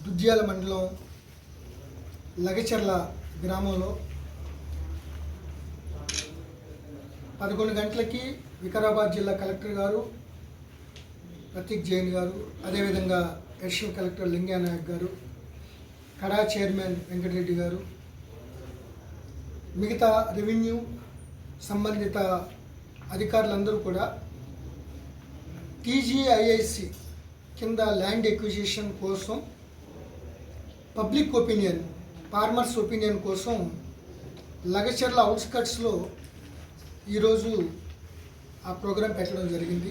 దుద్యాల మండలం లగచర్ల గ్రామంలో 11 గంటలకి వికారాబాద్ జిల్లా కలెక్టర్ గారు ప్రతీక్ జైన్ గారు, అదేవిధంగా అడిషనల్ కలెక్టర్ లింగా నాయక్ గారు, కడా చైర్మన్ వెంకటరెడ్డి గారు, మిగతా రెవెన్యూ సంబంధిత అధికారులందరూ కూడా టీజీఐఐసి కింద ల్యాండ్ ఎక్విజిషన్ కోసం పబ్లిక్ ఒపీనియన్, ఫార్మర్స్ ఒపీనియన్ కోసం లగచర్ల అవుట్స్కట్స్లో ఈరోజు ఆ ప్రోగ్రాం పెట్టడం జరిగింది.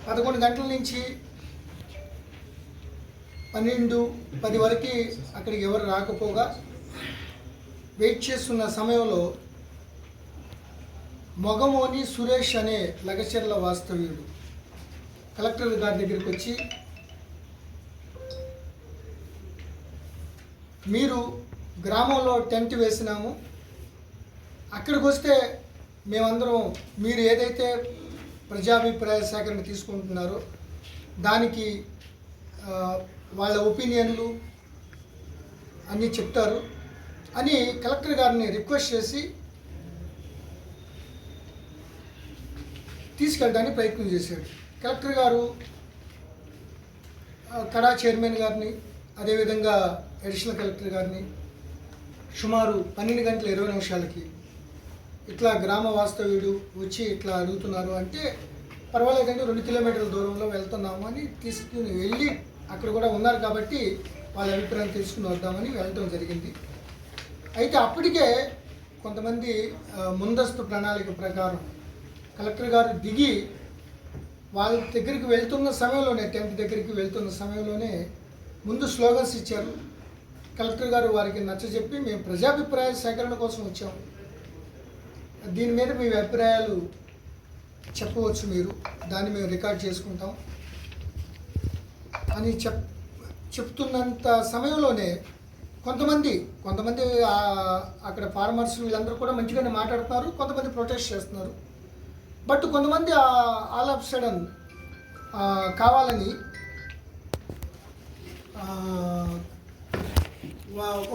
11 గంటల నుంచి 12-10 వరకు అక్కడికి ఎవరు రాకపోగా వెయిట్ చేస్తున్న సమయంలో మొగమోని సురేష్ అనే లగచర్ల వాస్తవ్యుడు కలెక్టర్ గారి దగ్గరికి వచ్చి, మీరు గ్రామంలో టెంట్ వేసినాము, అక్కడికి వస్తే మేమందరం మీరు ఏదైతే ప్రజాభిప్రాయ సేకరణ తీసుకుంటున్నారో దానికి వాళ్ళ ఒపీనియన్లు అన్నీ చెప్తారు అని కలెక్టర్ గారిని రిక్వెస్ట్ చేసి తీసుకెళ్ళడానికి ప్రయత్నం చేశాడు. కలెక్టర్ గారు కడా చైర్మన్ గారిని, అదేవిధంగా అడిషనల్ కలెక్టర్ గారిని సుమారు 12:20 ఇట్లా గ్రామ వాస్తవ్యుడు వచ్చి ఇట్లా అడుగుతున్నారు అంటే, పర్వాలేదండి 2 కిలోమీటర్ల దూరంలో వెళ్తున్నాము అని తీసుకుని వెళ్ళి అక్కడ కూడా ఉన్నారు కాబట్టి వాళ్ళ అభిప్రాయం తెలుసుకుని వద్దామని వెళ్ళడం జరిగింది. అయితే అప్పటికే కొంతమంది ముందస్తు ప్రణాళిక ప్రకారం కలెక్టర్ గారు దిగి వాళ్ళ దగ్గరికి వెళ్తున్న సమయంలోనే, టెంట్ దగ్గరికి వెళ్తున్న సమయంలోనే ముందు స్లోగన్స్ ఇచ్చారు. కలెక్టర్ గారు వారికి నచ్చజెప్పి, మేము ప్రజాభిప్రాయ సేకరణ కోసం వచ్చాము, దీని మీద మీ అభిప్రాయాలు చెప్పవచ్చు, మీరు దాన్ని మేము రికార్డ్ చేసుకుంటాం అని చెప్తున్నంత సమయంలోనే కొంతమంది అక్కడ ఫార్మర్స్ వీళ్ళందరూ కూడా మంచిగానే మాట్లాడుతున్నారు, కొంతమంది ప్రొటెస్ట్ చేస్తున్నారు. బట్ కొంతమంది ఆల్ ఆఫ్ సడన్ కావాలని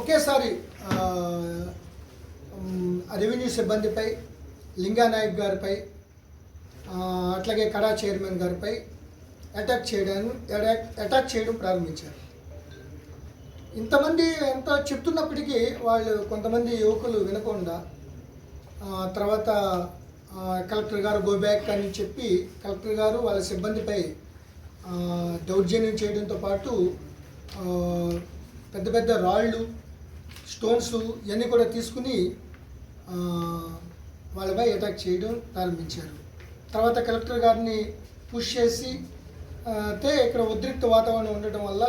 ఒకేసారి రెవెన్యూ సిబ్బందిపై, లింగా నాయక్ గారిపై, అట్లాగే కడా చైర్మన్ గారిపై అటాక్ చేయడం ప్రారంభించారు. ఇంతమంది ఎంత చెప్తున్నప్పటికీ వాళ్ళు కొంతమంది యువకులు వినకుండా తర్వాత కలెక్టర్ గారు గో బ్యాక్ అని చెప్పి కలెక్టర్ గారు వాళ్ళ సిబ్బందిపై దౌర్జన్యం చేయడంతో పాటు పెద్ద పెద్ద రాళ్ళు, స్టోన్స్ ఇవన్నీ కూడా తీసుకుని వాళ్ళపై అటాక్ చేయడం ప్రారంభించారు. తర్వాత కలెక్టర్ గారిని పుష్ చేసి ఇక్కడ ఉద్రిక్త వాతావరణం ఉండటం వల్ల